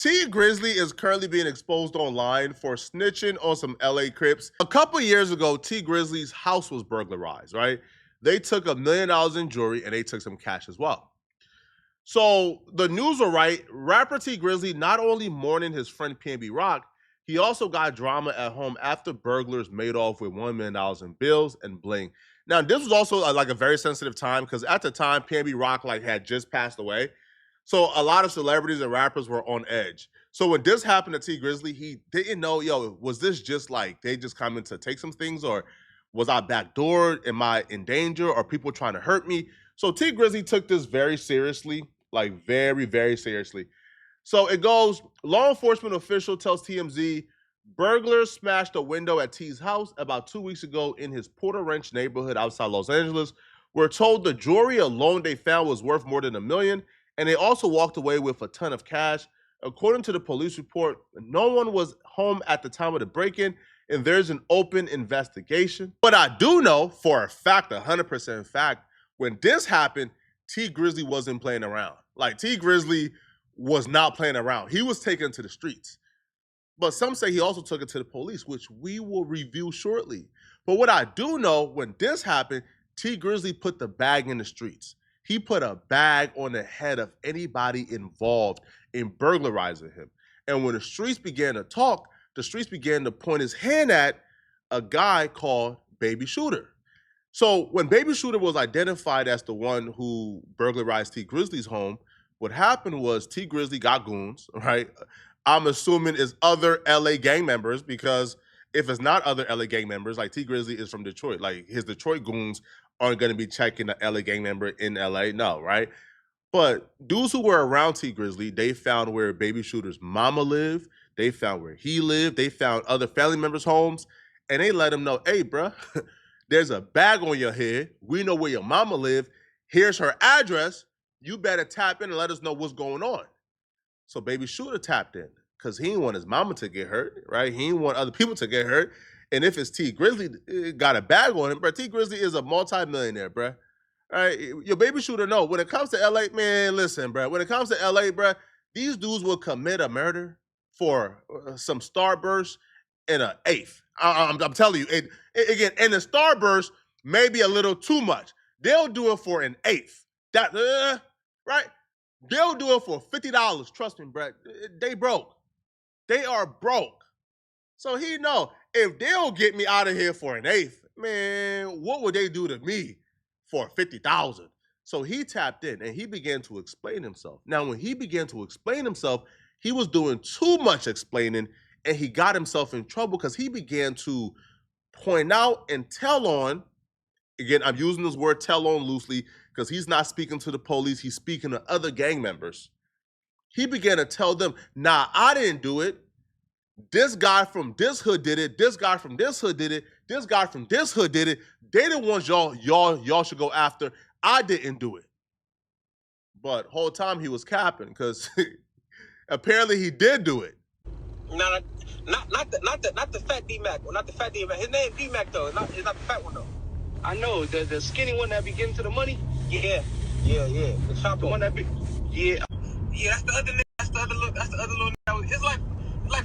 T Grizzley is currently being exposed online for snitching on some LA Crips. A couple years ago, T Grizzley's house was burglarized, right? They took $1 million in jewelry and they took some cash as well. So the news will write, rapper T Grizzley not only mourning his friend PNB Rock, he also got drama at home after burglars made off with $1 million in bills and bling. Now, this was also like a very sensitive time because at the time, PNB Rock like had just passed away. So a lot of celebrities and rappers were on edge. So when this happened to T Grizzley, he didn't know, yo, was this just like they just coming to take some things, or was I backdoored? Am I in danger? Or people trying to hurt me? So T Grizzley took this very seriously, like very, very seriously. So it goes, law enforcement official tells TMZ, burglars smashed a window at T's house about 2 weeks ago in his Porter Ranch neighborhood outside Los Angeles. We're told the jewelry alone they found was worth more than $1 million, and they also walked away with a ton of cash. According to the police report, no one was home at the time of the break-in, and there's an open investigation. But I do know for a fact, 100% fact, when this happened, T Grizzley wasn't playing around. Like, T Grizzley was not playing around. He was taken to the streets. But some say he also took it to the police, which we will review shortly. But what I do know, when this happened, T Grizzley put the bag in the streets. He put a bag on the head of anybody involved in burglarizing him. And when the streets began to talk, the streets began to point his hand at a guy called Baby Shooter. So when Baby Shooter was identified as the one who burglarized T Grizzley's home, what happened was T Grizzley got goons, right? I'm assuming it's other LA gang members, because if it's not other LA gang members, like T Grizzley is from Detroit, like his Detroit goons aren't going to be checking the LA gang member in LA, no, right? But dudes who were around T Grizzley, they found where Baby Shooter's mama lived, they found where he lived, they found other family members' homes, and they let him know, hey, bruh, there's a bag on your head. We know where your mama lived. Here's her address. You better tap in and let us know what's going on. So Baby Shooter tapped in because he didn't want his mama to get hurt, right? He didn't want other people to get hurt. And if it's T Grizzley, got a bag on him, bro. T Grizzley is a multi-millionaire, bro. All right, your Baby Shooter know. When it comes to LA, man, listen, bro. When it comes to LA, bro, these dudes will commit a murder for some starburst and an eighth. I'm telling you, again, and the starburst may be a little too much. They'll do it for an eighth. That right? They'll do it for $50. Trust me, bro. They broke. They are broke. So he know, if they'll get me out of here for an eighth, man, what would they do to me for $50,000? So he tapped in and he began to explain himself. Now, when he began to explain himself, he was doing too much explaining, and he got himself in trouble because he began to point out and tell on, again, I'm using this word tell on loosely because he's not speaking to the police, he's speaking to other gang members. He began to tell them, nah, I didn't do it. This guy from this hood did it. This guy from this hood did it. This guy from this hood did it. They the ones y'all should go after. I didn't do it. But whole time he was capping because apparently he did do it. No, not the fat D-Mac. Well, not the fat D-Mac. His name D-Mac though. It's not the fat one though. I know the skinny one that be getting to the money. Yeah. The chopper one that be. Yeah. Yeah, that's the other nigga. That's the other little nigga. It's like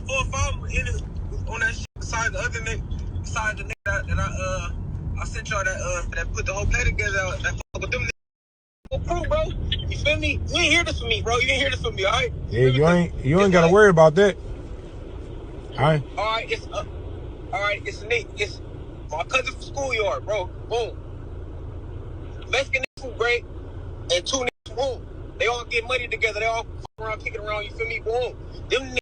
4 or 5 in it, on that shit beside the other nigga, beside the nigga that I sent y'all that put the whole play together. That fuck with them niggas. Crew, bro. You feel me? You ain't hear this from me, bro. You ain't hear this from me, all right? Yeah, you ain't gotta worry about that. All right. All right. It's Nick. It's my cousin from schoolyard, bro. Boom. Mexican niggas from Great and 2 niggas from Boom. They all get money together. They all fuck around, kicking around. You feel me? Boom. Them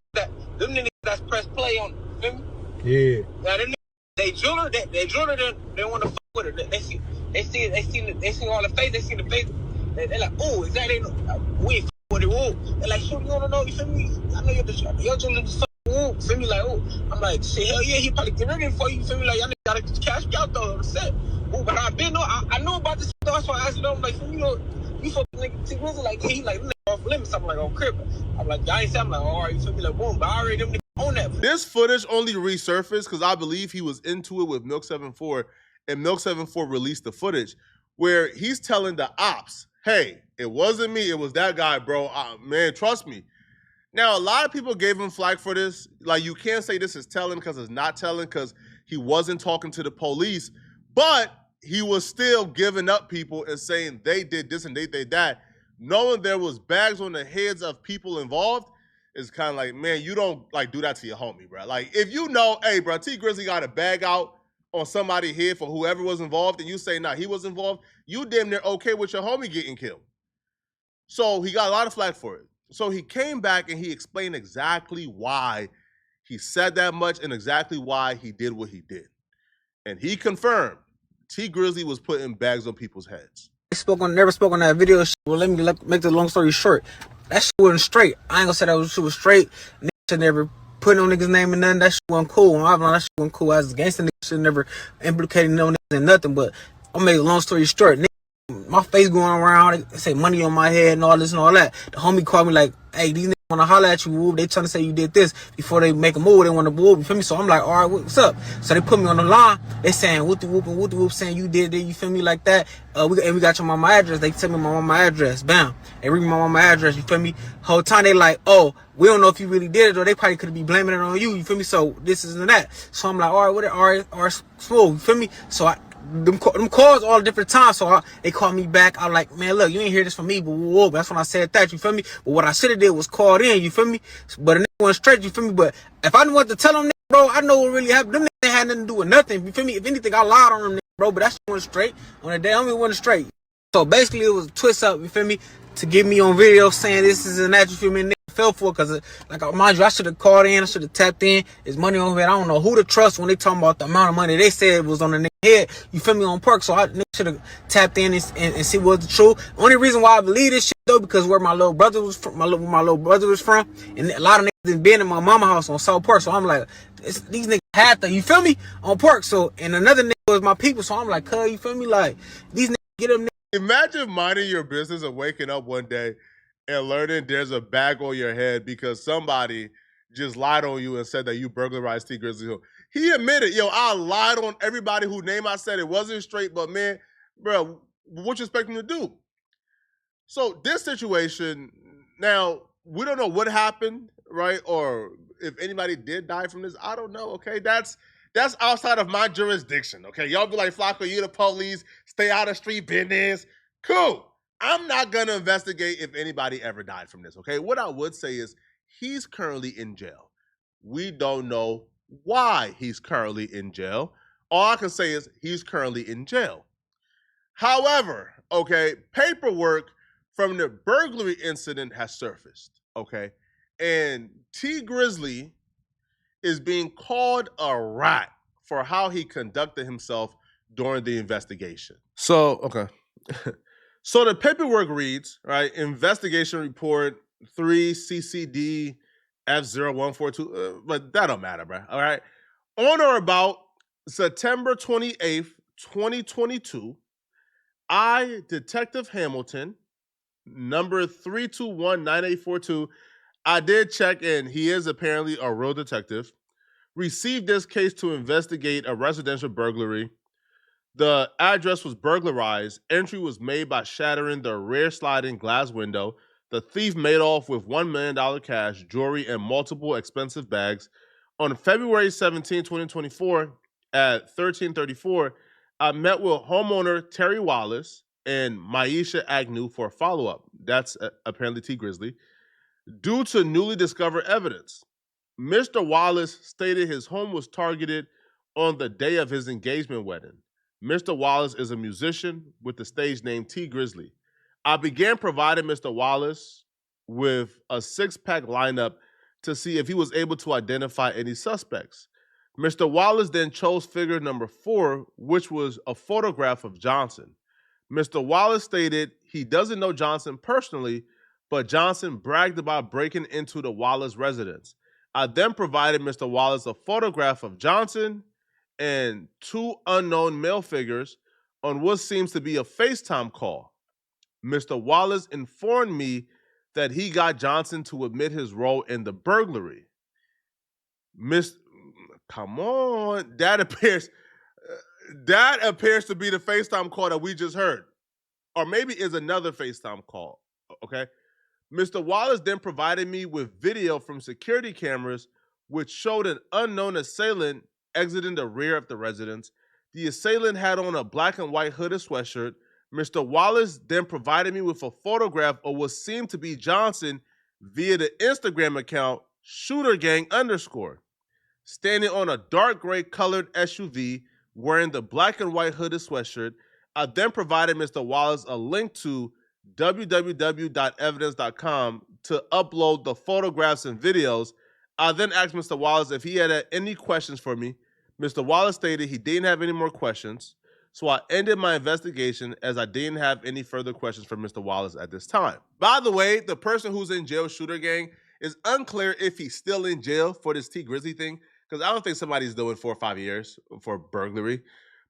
niggas that's press play on. You feel me? Yeah. Now them niggas, they jeweler. They want to fuck with her. They see all the face. They see the face. They like, oh, is that ain't we ain't with it? Oh, they like, shoot, you don't know. You feel me? I know you're jeweler. Just ooh, feel me? Like, oh, I'm like, shit, hell yeah, he probably get ready for you. Feel me? Like, y'all niggas gotta cash me out though. Set. Ooh, but I know about this. That's why I asked them. Like, you know, you fuck nigga T Grizzley, like, he like off limits. I'm like, on Crip. I'm like, I ain't say. I'm like, all right, you feel me? Like, boom, but I already them niggas on that. This footage only resurfaced because I believe he was into it with Milk 74, and Milk 74 released the footage where he's telling the ops, hey, it wasn't me, it was that guy, bro. Man, trust me. Now, a lot of people gave him flack for this. Like, you can't say this is telling because it's not telling because he wasn't talking to the police, but he was still giving up people and saying they did this and they did that. Knowing there was bags on the heads of people involved is kind of like, man, you don't like do that to your homie, bro. Like, if you know, hey, bro, T Grizzley got a bag out on somebody's head for whoever was involved, and you say, nah, he was involved, you damn near okay with your homie getting killed. So he got a lot of flack for it. So he came back and he explained exactly why he said that much and exactly why he did what he did. And he confirmed T Grizzley was putting bags on people's heads. Never spoke on that video. Well, let me make the long story short. That shit wasn't straight. I ain't gonna say that shit was straight. Nigga should never put no nigga's name in nothing. That shit wasn't cool. That shit wasn't cool. As a gangster, nigga should never implicated no niggas in nothing. But I'll make a long story short. Nigga, my face going around, they say money on my head and all this and all that. The homie called me like, hey, these niggas wanna holler at you, whoop. They trying to say you did this before they make a move. They want to move, you feel me? So I'm like, all right, what's up? So they put me on the line. They saying whoop and whoop, saying you did it, you feel me, like that. We got your mama address. They tell me my mama address. Bam. They read me my mama address, you feel me? Whole time they like, oh, we don't know if you really did it, or they probably could be blaming it on you, you feel me? So this isn't that. So I'm like, all right, all right, smooth, you feel me? So them calls all different times, so they called me back. I'm like, man, look, you ain't hear this from me, but whoa, that's when I said that, you feel me? But what I should have did was called in, you feel me? But a nigga went straight, you feel me? But if I didn't want to tell them, bro, I know what really happened. Them niggas had nothing to do with nothing, you feel me? If anything, I lied on them, bro, but that shit went straight. On the day, homie went straight. So basically, it was a twist up, you feel me? To get me on video saying this is and that, you feel me? And fell for it, because, like, mind you, I should have called in, I should have tapped in. There's money on here. I don't know who to trust when they talking about the amount of money they said it was on the nigga head, you feel me, on perk. So I should have tapped in and see what's the truth. Only reason why I believe this shit, though, because where my little brother was from, and a lot of niggas didn't been in my mama house on South Park. So I'm like, these niggas had to, you feel me, on Park. So, and another nigga was my people. So I'm like, cuz, you feel me, like, these niggas get them. Imagine minding your business and waking up one day and learning there's a bag on your head because somebody just lied on you and said that you burglarized T Grizzley. He admitted, yo, I lied on everybody whose name I said. It wasn't straight, but man, bro, what you expect him to do? So this situation, now, we don't know what happened, right? Or if anybody did die from this, I don't know, okay? That's outside of my jurisdiction, okay? Y'all be like, Flacco, you the police, stay out of street business. Cool. I'm not going to investigate if anybody ever died from this, okay? What I would say is he's currently in jail. We don't know why he's currently in jail. All I can say is he's currently in jail. However, okay, paperwork from the burglary incident has surfaced, okay? And T Grizzley is being called a rat for how he conducted himself during the investigation. So, okay. So the paperwork reads, right, investigation report 3 CCD F0142, but that don't matter, bro, all right? On or about September 28th, 2022, I, Detective Hamilton, number 3219842, I did check, and he is apparently a real detective, received this case to investigate a residential burglary. The address was burglarized. Entry was made by shattering the rear sliding glass window. The thief made off with $1 million cash, jewelry, and multiple expensive bags. On February 17, 2024, at 1334, I met with homeowner Terry Wallace and Maisha Agnew for a follow-up. That's apparently T Grizzley. Due to newly discovered evidence, Mr. Wallace stated his home was targeted on the day of his engagement wedding. Mr. Wallace is a musician with the stage name T Grizzley. I began providing Mr. Wallace with a 6-pack lineup to see if he was able to identify any suspects. Mr. Wallace then chose figure number 4, which was a photograph of Johnson. Mr. Wallace stated he doesn't know Johnson personally, but Johnson bragged about breaking into the Wallace residence. I then provided Mr. Wallace a photograph of Johnson and 2 unknown male figures on what seems to be a FaceTime call. Mr. Wallace informed me that he got Johnson to admit his role in the burglary. Come on, that appears to be the FaceTime call that we just heard. Or maybe is another FaceTime call, okay? Mr. Wallace then provided me with video from security cameras which showed an unknown assailant exiting the rear of the residence. The assailant had on a black and white hooded sweatshirt. Mr. Wallace then provided me with a photograph of what seemed to be Johnson via the Instagram account shootergang_. Standing on a dark gray colored SUV wearing the black and white hooded sweatshirt. I then provided Mr. Wallace a link to www.evidence.com to upload the photographs and videos. I then asked Mr. Wallace if he had any questions for me. Mr. Wallace stated he didn't have any more questions, so I ended my investigation as I didn't have any further questions for Mr. Wallace at this time. By the way, the person who's in jail, Shooter Gang, is unclear if he's still in jail for this T Grizzly thing, because I don't think somebody's doing 4 or 5 years for burglary,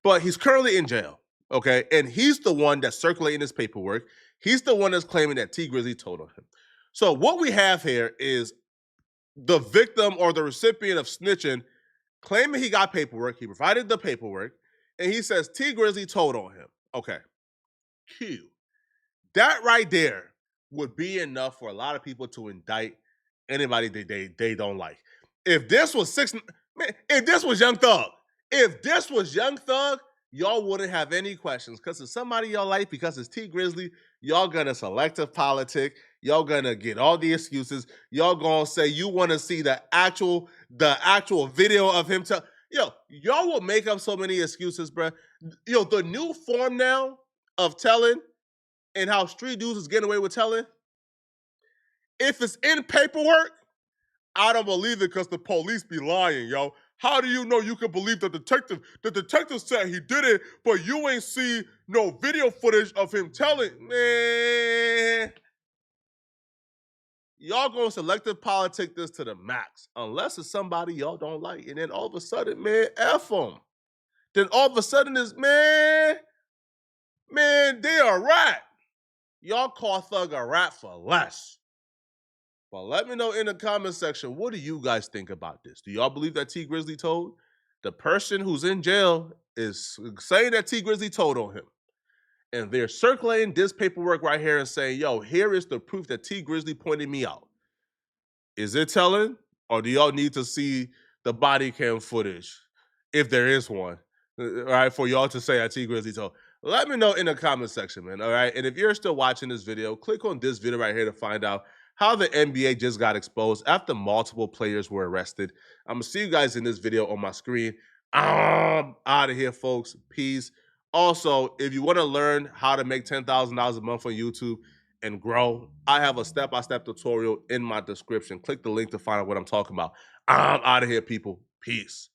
but he's currently in jail, okay? And he's the one that's circulating his paperwork. He's the one that's claiming that T Grizzly told on him. So what we have here is the victim or the recipient of snitching claiming he got paperwork. He provided the paperwork, and he says T Grizzly told on him. Okay, Q. That right there would be enough for a lot of people to indict anybody they don't like. If this was if this was Young Thug, y'all wouldn't have any questions. Because it's somebody y'all like, because it's T Grizzly, y'all gonna selective politic. Y'all gonna get all the excuses. Y'all gonna say you want to see the actual video of him. Y'all will make up so many excuses, bro. The new form now of telling and how street dudes is getting away with telling. If it's in paperwork, I don't believe it because the police be lying, yo. How do you know you can believe the detective? The detective said he did it, but you ain't see no video footage of him telling. Man, y'all gonna selective politic this to the max, unless it's somebody y'all don't like, and then all of a sudden, man, F them. Then all of a sudden is, man, they a rat. Y'all call Thug a rat for less. Well, let me know in the comment section, what do you guys think about this? Do y'all believe that T Grizzly told? The person who's in jail is saying that T Grizzly told on him. And they're circulating this paperwork right here and saying, yo, here is the proof that T Grizzly pointed me out. Is it telling? Or do y'all need to see the body cam footage, if there is one, all right, for y'all to say that T Grizzly told? Let me know in the comment section, man, all right? And if you're still watching this video, click on this video right here to find out how the NBA just got exposed after multiple players were arrested. I'm going to see you guys in this video on my screen. I'm out of here, folks. Peace. Also, if you want to learn how to make $10,000 a month on YouTube and grow, I have a step-by-step tutorial in my description. Click the link to find out what I'm talking about. I'm out of here, people. Peace.